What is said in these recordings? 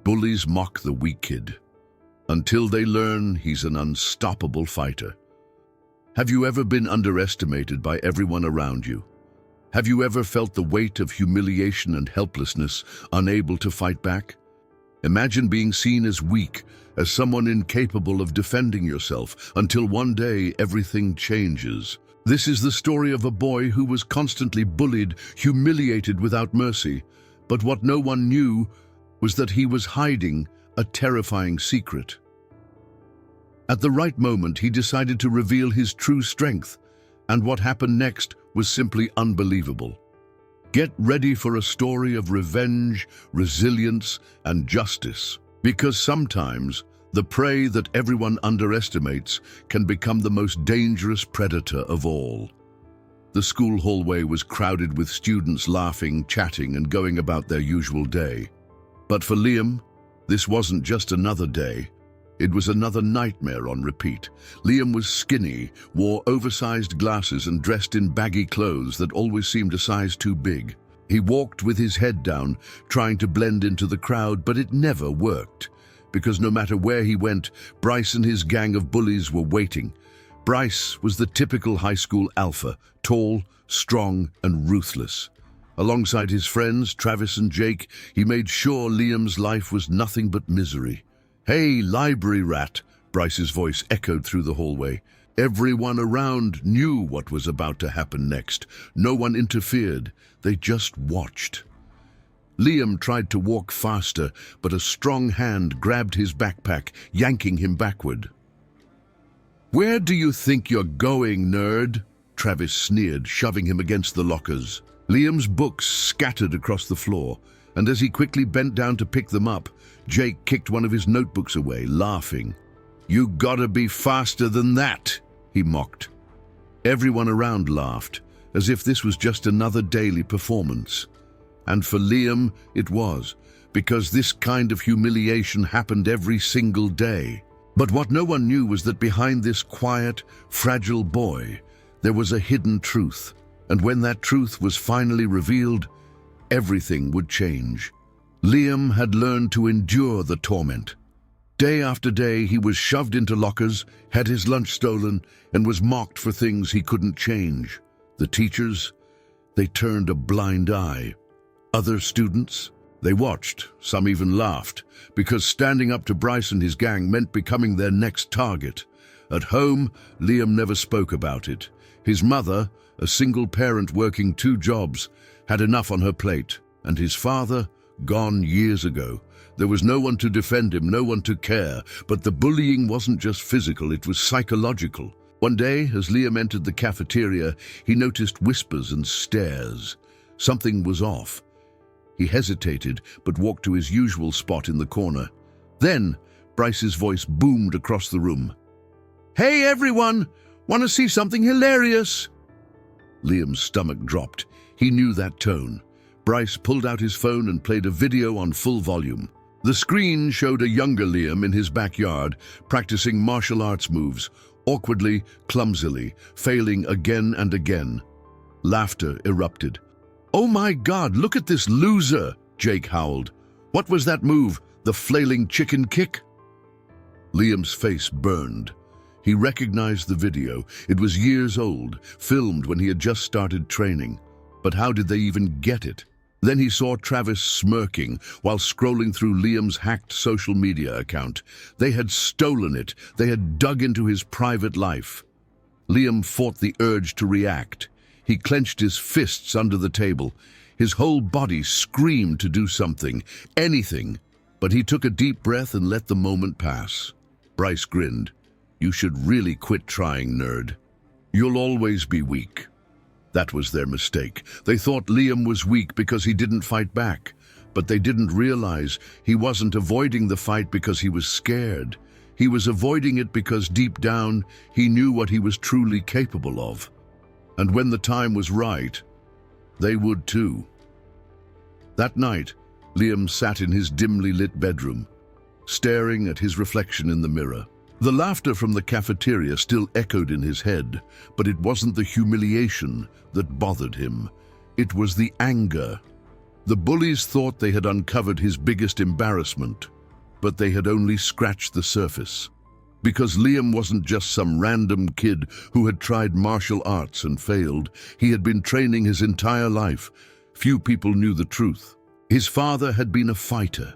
Bullies mock the weak kid until they learn he's an unstoppable fighter. Have you ever been underestimated by everyone around you? Have you ever felt the weight of humiliation and helplessness, unable to fight back? Imagine being seen as weak, as someone incapable of defending yourself, until one day everything changes. This is the story of a boy who was constantly bullied, humiliated without mercy. But what no one knew was that he was hiding a terrifying secret. At the right moment, he decided to reveal his true strength, and what happened next was simply unbelievable. Get ready for a story of revenge, resilience, and justice, because sometimes the prey that everyone underestimates can become the most dangerous predator of all. The school hallway was crowded with students laughing, chatting, and going about their usual day. But for Liam, this wasn't just another day. It was another nightmare on repeat. Liam was skinny, wore oversized glasses, and dressed in baggy clothes that always seemed a size too big. He walked with his head down, trying to blend into the crowd, but it never worked. Because no matter where he went, Bryce and his gang of bullies were waiting. Bryce was the typical high school alpha, tall, strong, and ruthless. Alongside his friends, Travis and Jake, he made sure Liam's life was nothing but misery. "Hey, library rat," Bryce's voice echoed through the hallway. Everyone around knew what was about to happen next. No one interfered. They just watched. Liam tried to walk faster, but a strong hand grabbed his backpack, yanking him backward. "Where do you think you're going, nerd?" Travis sneered, shoving him against the lockers. Liam's books scattered across the floor, and as he quickly bent down to pick them up, Jake kicked one of his notebooks away, laughing. "You gotta be faster than that," he mocked. Everyone around laughed, as if this was just another daily performance. And for Liam, it was, because this kind of humiliation happened every single day. But what no one knew was that behind this quiet, fragile boy, there was a hidden truth. And when that truth was finally revealed, everything would change. Liam had learned to endure the torment. Day after day, he was shoved into lockers, had his lunch stolen, and was mocked for things he couldn't change. The teachers, they turned a blind eye. Other students, they watched, some even laughed, because standing up to Bryce and his gang meant becoming their next target. At home, Liam never spoke about it. His mother, a single parent working 2 jobs, had enough on her plate, and his father, gone years ago. There was no one to defend him, no one to care, but the bullying wasn't just physical, it was psychological. One day, as Liam entered the cafeteria, he noticed whispers and stares. Something was off. He hesitated, but walked to his usual spot in the corner. Then, Bryce's voice boomed across the room. "Hey everyone! Want to see something hilarious?" Liam's stomach dropped. He knew that tone. Bryce pulled out his phone and played a video on full volume. The screen showed a younger Liam in his backyard, practicing martial arts moves, awkwardly, clumsily, failing again and again. Laughter erupted. "Oh my God, look at this loser!" Jake howled. "What was that move? The flailing chicken kick?" Liam's face burned. He recognized the video. It was years old, filmed when he had just started training. But how did they even get it? Then he saw Travis smirking while scrolling through Liam's hacked social media account. They had stolen it. They had dug into his private life. Liam fought the urge to react. He clenched his fists under the table. His whole body screamed to do something, anything. But he took a deep breath and let the moment pass. Bryce grinned. "You should really quit trying, nerd. You'll always be weak." That was their mistake. They thought Liam was weak because he didn't fight back. But they didn't realize he wasn't avoiding the fight because he was scared. He was avoiding it because deep down, he knew what he was truly capable of. And when the time was right, they would too. That night, Liam sat in his dimly lit bedroom, staring at his reflection in the mirror. The laughter from the cafeteria still echoed in his head, but it wasn't the humiliation that bothered him. It was the anger. The bullies thought they had uncovered his biggest embarrassment. but they had only scratched the surface. Because Liam wasn't just some random kid who had tried martial arts and failed. He had been training his entire life. Few people knew the truth. His father had been a fighter,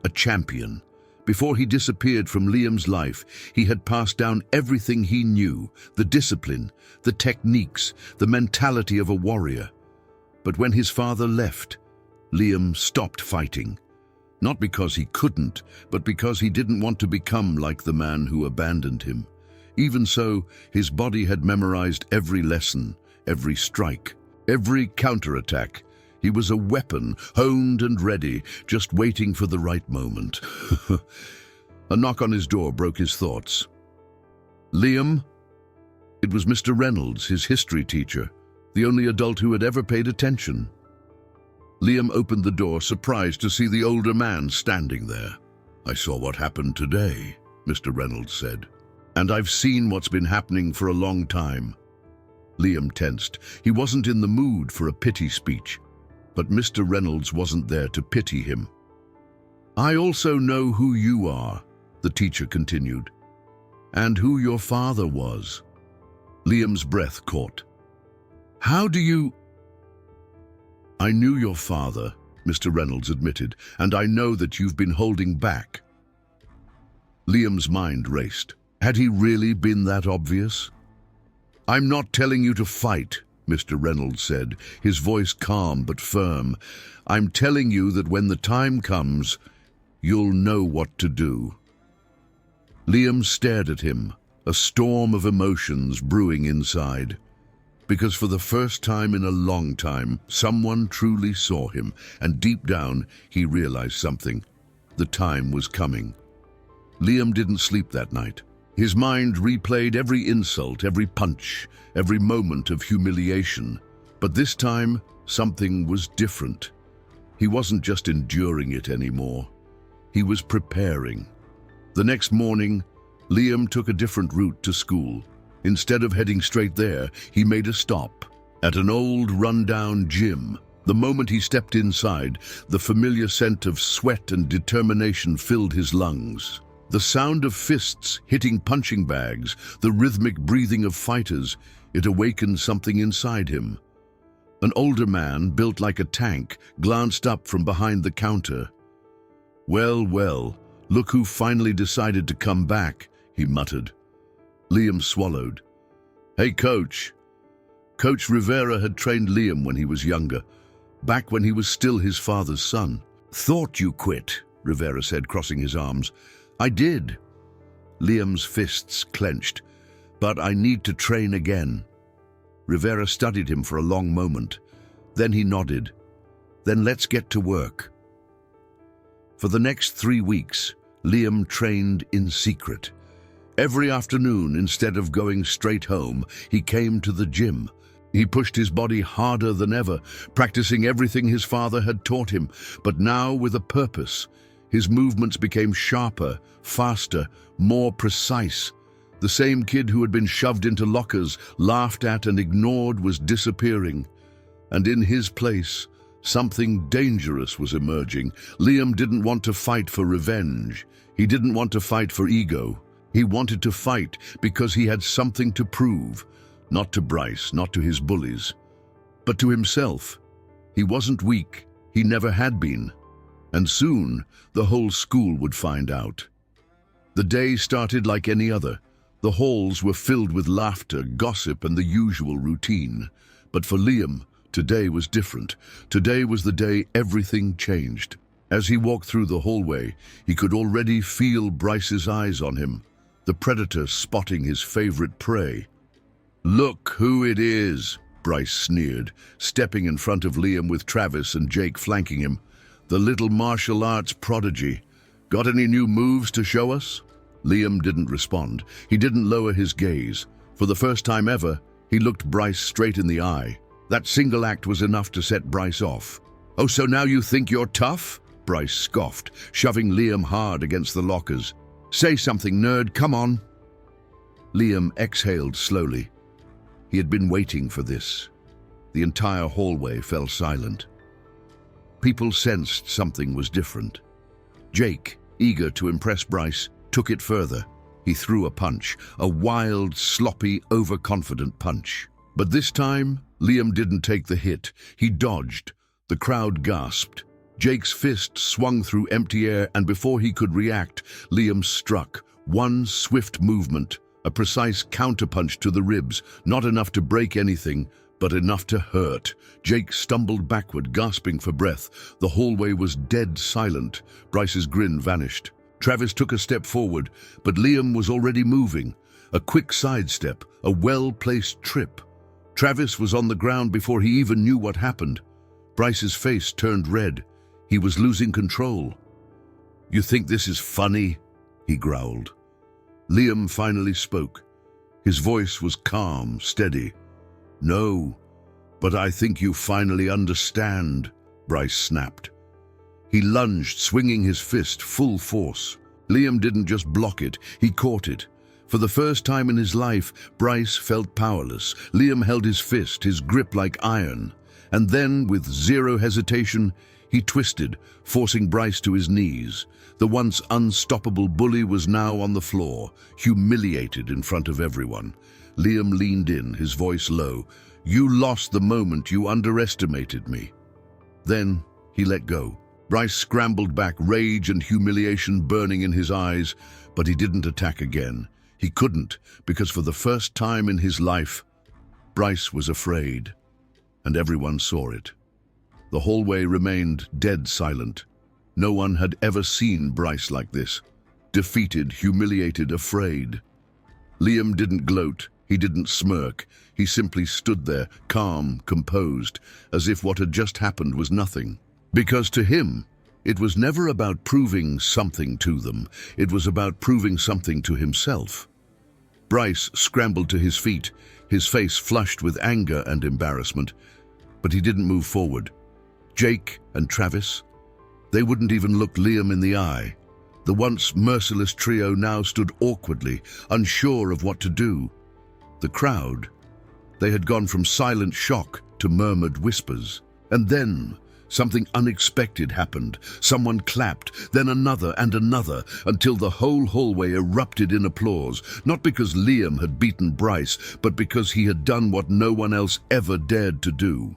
a champion. Before he disappeared from Liam's life, he had passed down everything he knew, the discipline, the techniques, the mentality of a warrior. But when his father left, Liam stopped fighting. Not because he couldn't, but because he didn't want to become like the man who abandoned him. Even so, his body had memorized every lesson, every strike, every counterattack. He was a weapon, honed and ready, just waiting for the right moment. A knock on his door broke his thoughts. Liam? It was Mr. Reynolds, his history teacher, the only adult who had ever paid attention. Liam opened the door, surprised to see the older man standing there. "I saw what happened today," Mr. Reynolds said. "And I've seen what's been happening for a long time." Liam tensed. He wasn't in the mood for a pity speech. But Mr. Reynolds wasn't there to pity him. "I also know who you are," the teacher continued, "and who your father was." Liam's breath caught. "How do you—" "I knew your father," Mr. Reynolds admitted, "and I know that you've been holding back." Liam's mind raced. Had he really been that obvious? "I'm not telling you to fight," Mr. Reynolds said, his voice calm but firm. "I'm telling you that when the time comes, you'll know what to do." Liam stared at him, a storm of emotions brewing inside. Because for the first time in a long time, someone truly saw him, and deep down, he realized something. The time was coming. Liam didn't sleep that night. His mind replayed every insult, every punch, every moment of humiliation. But this time, something was different. He wasn't just enduring it anymore. He was preparing. The next morning, Liam took a different route to school. Instead of heading straight there, he made a stop at an old, run-down gym. The moment he stepped inside, the familiar scent of sweat and determination filled his lungs. The sound of fists hitting punching bags, the rhythmic breathing of fighters, it awakened something inside him. An older man, built like a tank, glanced up from behind the counter. "Well, well, look who finally decided to come back," he muttered. Liam swallowed. "Hey, Coach." Coach Rivera had trained Liam when he was younger, back when he was still his father's son. "Thought you quit," Rivera said, crossing his arms. "I did." Liam's fists clenched. "But I need to train again." Rivera studied him for a long moment. Then he nodded. "Then let's get to work." For the next 3 weeks, Liam trained in secret. Every afternoon, instead of going straight home, he came to the gym. He pushed his body harder than ever, practicing everything his father had taught him, but now with a purpose. His movements became sharper, faster, more precise. The same kid who had been shoved into lockers, laughed at and ignored was disappearing. And in his place, something dangerous was emerging. Liam didn't want to fight for revenge. He didn't want to fight for ego. He wanted to fight because he had something to prove, not to Bryce, not to his bullies, but to himself. He wasn't weak, he never had been, and soon the whole school would find out. The day started like any other. The halls were filled with laughter, gossip, and the usual routine. But for Liam, today was different. Today was the day everything changed. As he walked through the hallway, he could already feel Bryce's eyes on him, the predator spotting his favorite prey. "Look who it is," Bryce sneered, stepping in front of Liam with Travis and Jake flanking him. "The little martial arts prodigy. Got any new moves to show us?" Liam didn't respond. He didn't lower his gaze. For the first time ever, he looked Bryce straight in the eye. That single act was enough to set Bryce off. "Oh, so now you think you're tough?" Bryce scoffed, shoving Liam hard against the lockers. "Say something, nerd, come on." Liam exhaled slowly. He had been waiting for this. The entire hallway fell silent. People sensed something was different. Jake, eager to impress Bryce, took it further. He threw a punch, a wild, sloppy, overconfident punch. But this time, Liam didn't take the hit. He dodged. The crowd gasped. Jake's fist swung through empty air, and before he could react, Liam struck. One swift movement, a precise counterpunch to the ribs, not enough to break anything, but enough to hurt. Jake stumbled backward, gasping for breath. The hallway was dead silent. Bryce's grin vanished. Travis took a step forward, but Liam was already moving. A quick sidestep, a well-placed trip. Travis was on the ground before he even knew what happened. Bryce's face turned red. He was losing control. "You think this is funny?" he growled. Liam finally spoke. His voice was calm, steady. "No, but I think you finally understand," Bryce snapped. He lunged, swinging his fist full force. Liam didn't just block it, he caught it. For the first time in his life, Bryce felt powerless. Liam held his fist, his grip like iron. And then, with zero hesitation, he twisted, forcing Bryce to his knees. The once unstoppable bully was now on the floor, humiliated in front of everyone. Liam leaned in, his voice low. "You lost the moment you underestimated me." Then he let go. Bryce scrambled back, rage and humiliation burning in his eyes, but he didn't attack again. He couldn't, because for the first time in his life, Bryce was afraid, and everyone saw it. The hallway remained dead silent. No one had ever seen Bryce like this. Defeated, humiliated, afraid. Liam didn't gloat, he didn't smirk. He simply stood there, calm, composed, as if what had just happened was nothing. Because to him, it was never about proving something to them. It was about proving something to himself. Bryce scrambled to his feet, his face flushed with anger and embarrassment, but he didn't move forward. Jake and Travis, they wouldn't even look Liam in the eye. The once merciless trio now stood awkwardly, unsure of what to do. The crowd, they had gone from silent shock to murmured whispers. And then something unexpected happened. Someone clapped, then another and another, until the whole hallway erupted in applause, not because Liam had beaten Bryce, but because he had done what no one else ever dared to do.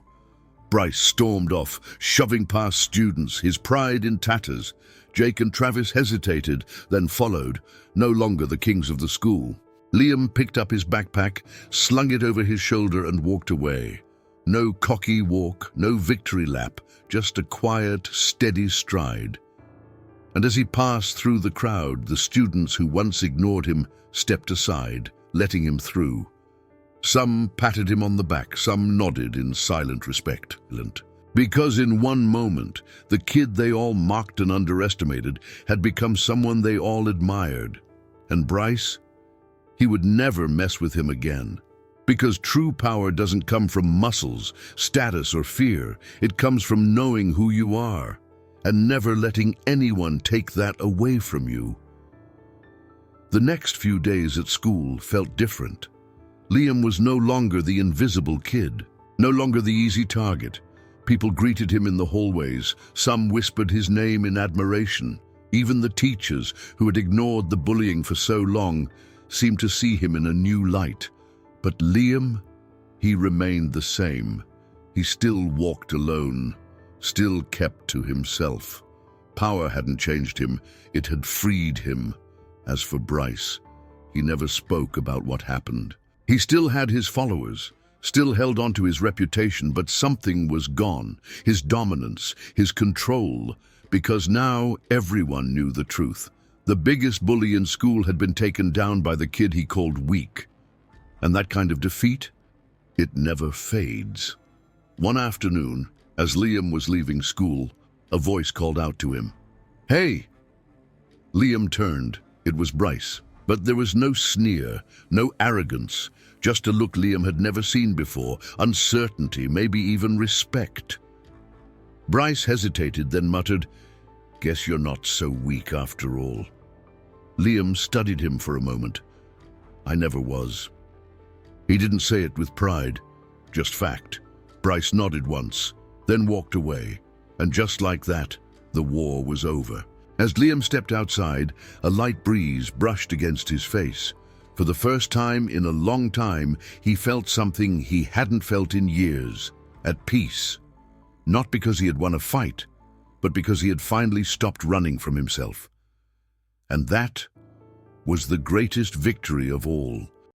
Bryce stormed off, shoving past students, his pride in tatters. Jake and Travis hesitated, then followed, no longer the kings of the school. Liam picked up his backpack, slung it over his shoulder and walked away. No cocky walk, no victory lap, just a quiet, steady stride. And as he passed through the crowd, the students who once ignored him stepped aside, letting him through. Some patted him on the back, some nodded in silent respect. Because in one moment, the kid they all mocked and underestimated had become someone they all admired. And Bryce? He would never mess with him again. Because true power doesn't come from muscles, status, or fear. It comes from knowing who you are and never letting anyone take that away from you. The next few days at school felt different. Liam was no longer the invisible kid, no longer the easy target. People greeted him in the hallways. Some whispered his name in admiration. Even the teachers, who had ignored the bullying for so long, seemed to see him in a new light. But Liam, he remained the same. He still walked alone, still kept to himself. Power hadn't changed him, it had freed him. As for Bryce, he never spoke about what happened. He still had his followers, still held on to his reputation, but something was gone. His dominance, his control, because now everyone knew the truth. The biggest bully in school had been taken down by the kid he called weak. And that kind of defeat, it never fades. One afternoon, as Liam was leaving school, a voice called out to him, "Hey!" Liam turned. It was Bryce. But there was no sneer, no arrogance, just a look Liam had never seen before, uncertainty, maybe even respect. Bryce hesitated, then muttered, "Guess you're not so weak after all." Liam studied him for a moment. "I never was." He didn't say it with pride, just fact. Bryce nodded once, then walked away, and just like that, the war was over. As Liam stepped outside, a light breeze brushed against his face. For the first time in a long time, he felt something he hadn't felt in years, at peace. Not because he had won a fight, but because he had finally stopped running from himself. And that was the greatest victory of all.